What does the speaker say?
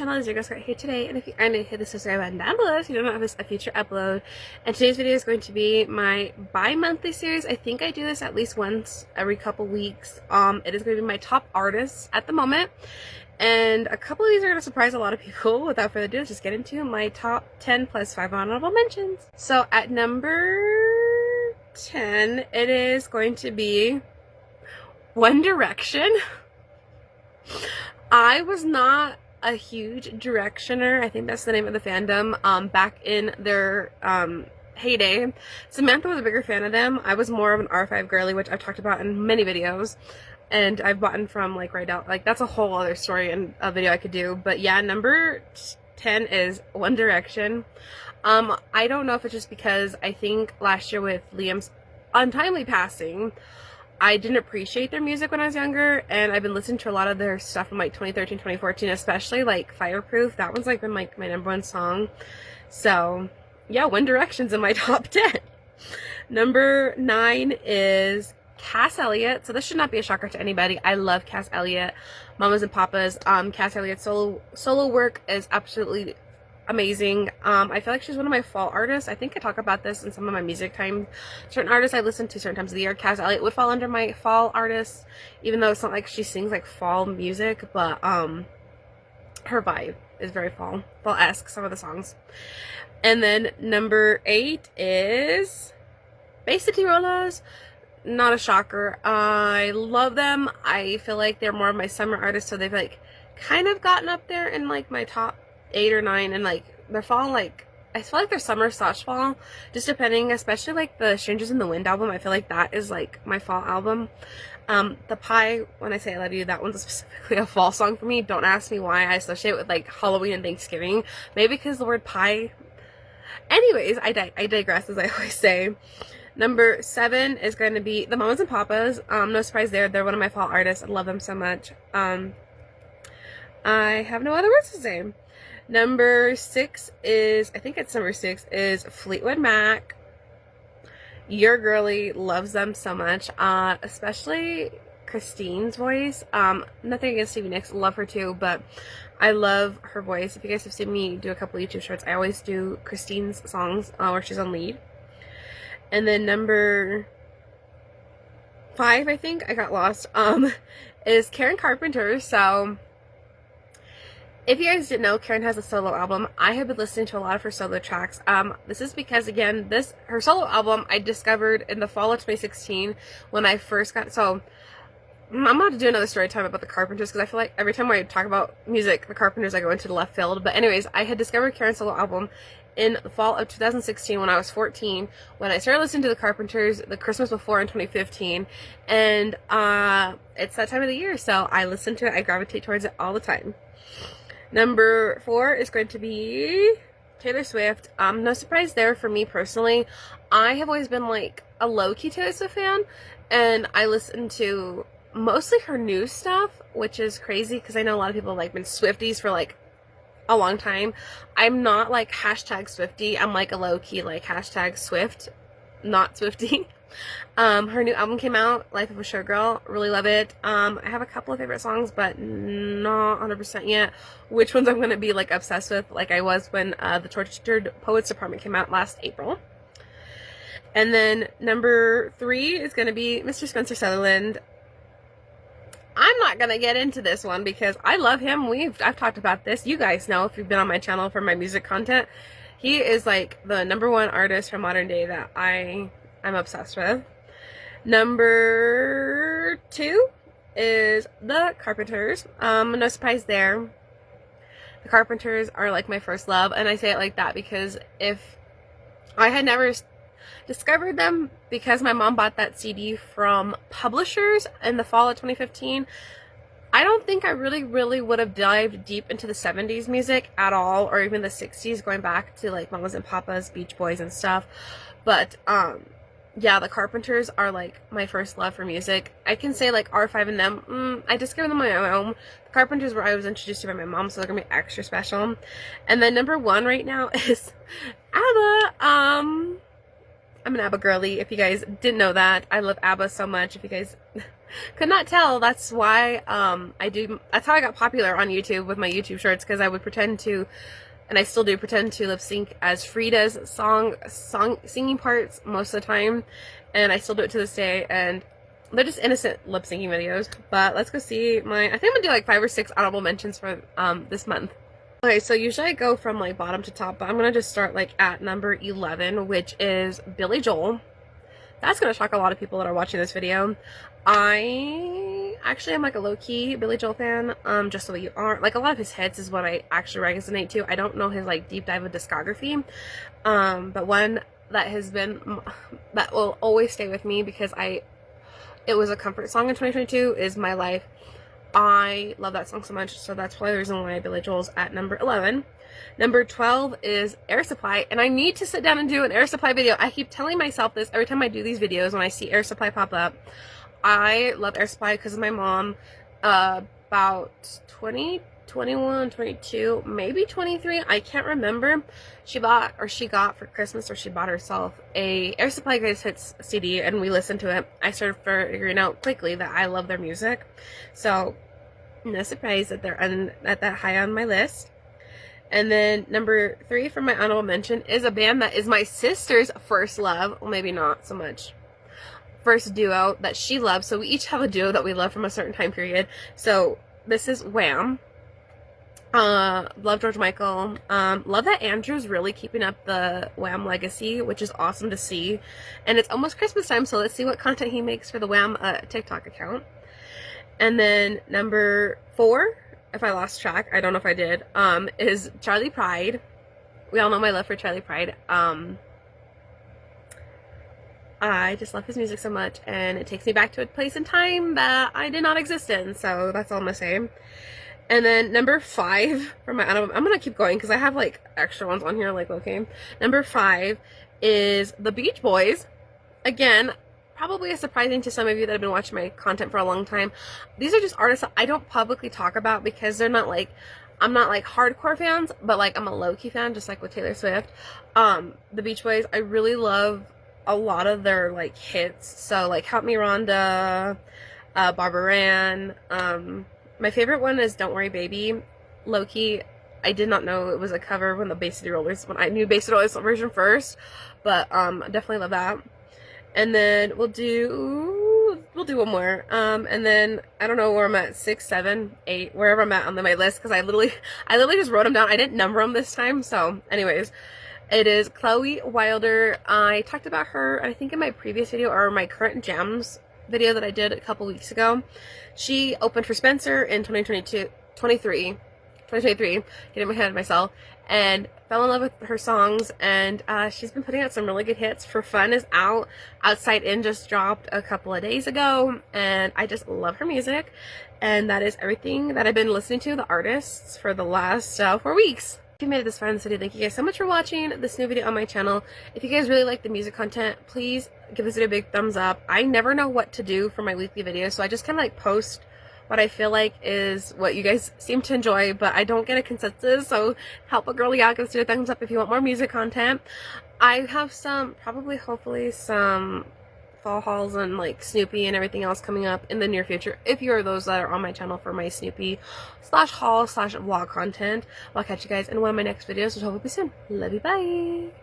channel. Is your girl Scarlett here today, and if you are new, hit the subscribe button down below so you don't miss a future upload. And today's video is going to be my bi-monthly series. I think I do this at least once every couple weeks. It is going to be my top artists at the moment, and a couple of these are going to surprise a lot of people. Without further ado, let's just get into my top 10 plus 5 honorable mentions. So at number 10, it is going to be One Direction. I was not a huge Directioner. I think that's the name of the fandom. Back in their heyday. Samantha was a bigger fan of them. I was more of an R5 girly, which I've talked about in many videos. And I've bought from like right out. Like that's a whole other story and a video I could do. But yeah, number 10 is One Direction. I don't know if it's just because I think last year with Liam's untimely passing, I didn't appreciate their music when I was younger, and I've been listening to a lot of their stuff from like 2013, 2014, especially like Fireproof. That one's like been like my #1 song. So yeah, One Direction's in my top 10. Number 9 is Cass Elliot. So this should not be a shocker to anybody. I love Cass Elliot, Mamas and Papas. Cass Elliot's solo work is absolutely amazing. I feel like she's one of my fall artists. I think I talk about this in some of my music time. Certain artists I listen to certain times of the year. Cass Elliot would fall under my fall artists, even though it's not like she sings like fall music, but her vibe is very fall-esque, some of the songs. And then number 8 is Bay City Rollers. Not a shocker. I love them. I feel like they're more of my summer artists, so they've like kind of gotten up there in like my top 8 or 9, and like their fall, like I feel like their summer/fall, just depending, especially like the Strangers in the Wind album. I feel like that is like my fall album. The Pie, When I Say I Love You, that one's specifically a fall song for me. Don't ask me why. I associate it with like Halloween and Thanksgiving, maybe because the word pie. Anyways, I digress, as I always say. Number 7 is going to be the Mamas and Papas. No surprise there. They're one of my fall artists. I love them so much. I have no other words to say. Number 6 is, I think it's number 6, is Fleetwood Mac. Your girly loves them so much, especially Christine's voice. Nothing against Stevie Nicks, love her too, but I love her voice. If you guys have seen me do a couple YouTube shorts, I always do Christine's songs where she's on lead. And then number 5, I think, I got lost, is Karen Carpenter. So if you guys didn't know, Karen has a solo album. I have been listening to a lot of her solo tracks. This is because, again, her solo album I discovered in the fall of 2016 when I first got, so I'm about to do another story time about the Carpenters, because I feel like every time I talk about music, the Carpenters, I go into the left field. But anyways, I had discovered Karen's solo album in the fall of 2016 when I was 14, when I started listening to the Carpenters the Christmas before in 2015, and it's that time of the year, so I listen to it, I gravitate towards it all the time. Number 4 is going to be Taylor Swift. No surprise there for me personally. I have always been like a low-key Taylor Swift fan, and I listen to mostly her new stuff, which is crazy because I know a lot of people like been Swifties for like a long time. I'm not like hashtag Swiftie. I'm like a low-key like hashtag Swift, not Swiftie. Her new album came out, Life of a Showgirl. Really love it. I have a couple of favorite songs, but not 100% yet which ones I'm going to be like obsessed with, like I was when the Tortured Poets Department came out last April. And then number 3 is going to be Mr. Spencer Sutherland. I'm not going to get into this one because I love him. I've talked about this. You guys know if you've been on my channel for my music content. He is like the #1 artist from modern day that I'm obsessed with. Number 2 is the Carpenters. No surprise there. The Carpenters are like my first love, and I say it like that because if I had never discovered them because my mom bought that CD from Publishers in the fall of 2015, I don't think I really would have dived deep into the 70s music at all, or even the 60s, going back to like Mamas and Papas, Beach Boys and stuff. But yeah, the Carpenters are like my first love for music. I can say like R5 and them, I discovered them on my own. The Carpenters were I was introduced to by my mom, so they're gonna be extra special. And then number 1 right now is ABBA. I'm an ABBA girly, if you guys didn't know that. I love ABBA so much. If you guys Could not tell. That's why that's how I got popular on YouTube with my YouTube shorts, because I would pretend to, and I still do pretend to, lip sync as Frida's singing parts most of the time, and I still do it to this day, and they're just innocent lip syncing videos. But let's go see I think I'm gonna do like 5 or 6 honorable mentions for this month. Okay, so usually I go from like bottom to top, but I'm gonna just start like at number 11, which is Billy Joel. That's gonna shock a lot of people that are watching this video. I actually am like a low-key Billy Joel fan, just so that you are. Like, a lot of his hits is what I actually resonate to. I don't know his like deep dive of discography, but one that that will always stay with me because it was a comfort song in 2022 is My Life. I love that song so much, so that's probably the reason why Billy Joel's at number 11. Number 12 is Air Supply, and I need to sit down and do an Air Supply video. I keep telling myself this every time I do these videos when I see Air Supply pop up. I love Air Supply because of my mom. About 20, 21, 22, maybe 23, I can't remember. She got for Christmas, or she bought herself a Air Supply Greatest Hits CD, and we listened to it. I started figuring out quickly that I love their music, so no surprise that they're at that high on my list. And then number 3 for my honorable mention is a band that is my sister's first love. Well, maybe not so much first duo that she loves. So we each have a duo that we love from a certain time period. So this is Wham. Love George Michael. Love that Andrew's really keeping up the Wham legacy, which is awesome to see. And it's almost Christmas time, so let's see what content he makes for the Wham TikTok account. And then number 4, if I lost track, I don't know if I did, is Charlie Pride. We all know my love for Charlie Pride. I just love his music so much, and it takes me back to a place in time that I did not exist in, so that's all I'm gonna say. And then number 5 for my honorable, I'm gonna keep going because I have like extra ones on here, like, okay. Number 5 is the Beach Boys. Again, probably surprising to some of you that have been watching my content for a long time. These are just artists that I don't publicly talk about because they're not like, I'm not like hardcore fans, but like I'm a low-key fan, just like with Taylor Swift. The Beach Boys, I really love a lot of their like hits. So like Help Me Rhonda, Barbara Ann. My favorite one is Don't Worry Baby. Low-key, I did not know it was a cover when I knew Bay City Rollers version first, but definitely love that. And then we'll do one more. And then I don't know where I'm at, 6, 7, 8, wherever I'm at on my list, because I literally just wrote them down. I didn't number them this time. So anyways, it is Chloe Wilder. I talked about her, I think, in my previous video, or my current jams video that I did a couple weeks ago. She opened for Spencer in 2023, getting my head of myself, and fell in love with her songs, and she's been putting out some really good hits. For Fun is out. Outside In just dropped a couple of days ago, and I just love her music. And that is everything that I've been listening to, the artists, for the last 4 weeks. If you made it this far in this video, thank you guys so much for watching this new video on my channel. If you guys really like the music content, please give this video a big thumbs up. I never know what to do for my weekly videos, so I just kind of like post what I feel like is what you guys seem to enjoy, but I don't get a consensus, so help a girly out, give this video a thumbs up if you want more music content. I have hopefully some fall hauls and like Snoopy and everything else coming up in the near future, if you are those that are on my channel for my Snoopy /haul/vlog content. I'll catch you guys in one of my next videos, which hopefully soon. Love you, bye!